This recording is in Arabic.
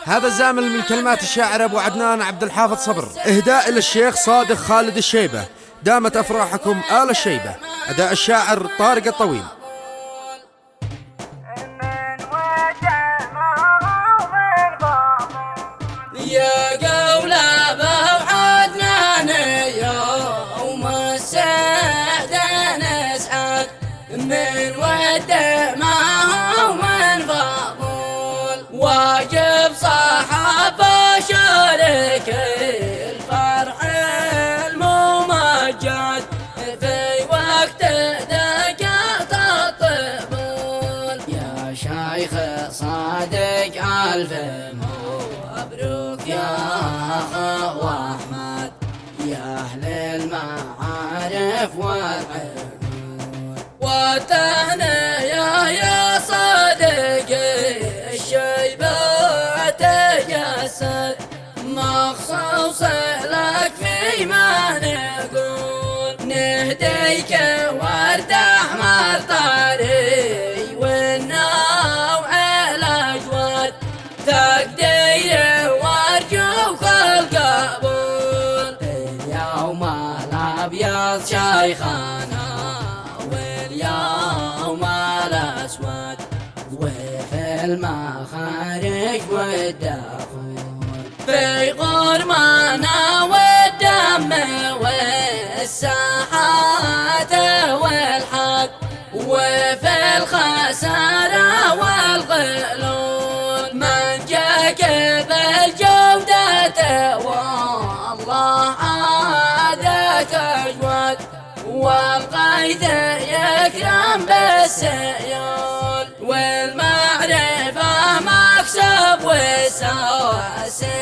هذا الزامل من كلمات الشاعر أبو عدنان عبد الحافظ صبر، إهداء إلى الشيخ صادق خالد الشيبة. دامت أفراحكم آل الشيبة. أداء الشاعر طارق الطويل. يا قول أبو عدنان يوم السعد نسعد من ود ما هو من فضول، واجب صاحب شريك الفرح الممجد في وقت دقات الطبول. يا شيخ صادق ألف مبروك يا أخو أحمد يا أهل المعارف والعلوم، والتهنئة يا صادق الشيبة تجسد مخصوص لك فيما نقول. نهديك ورد أحمر طري والنوع الأجود، تقدير وارجوك القبول. اليوم الأبيض شيخنا واليوم الأسود، وفي المخارج والدخول، في غرمنا والدم والساحات والحق، وفي الخسارة والغلول. من جاك بالجودة والله عادك أجود، والغيث يكرم بالسيول، والمعرفة مكسب والسواسي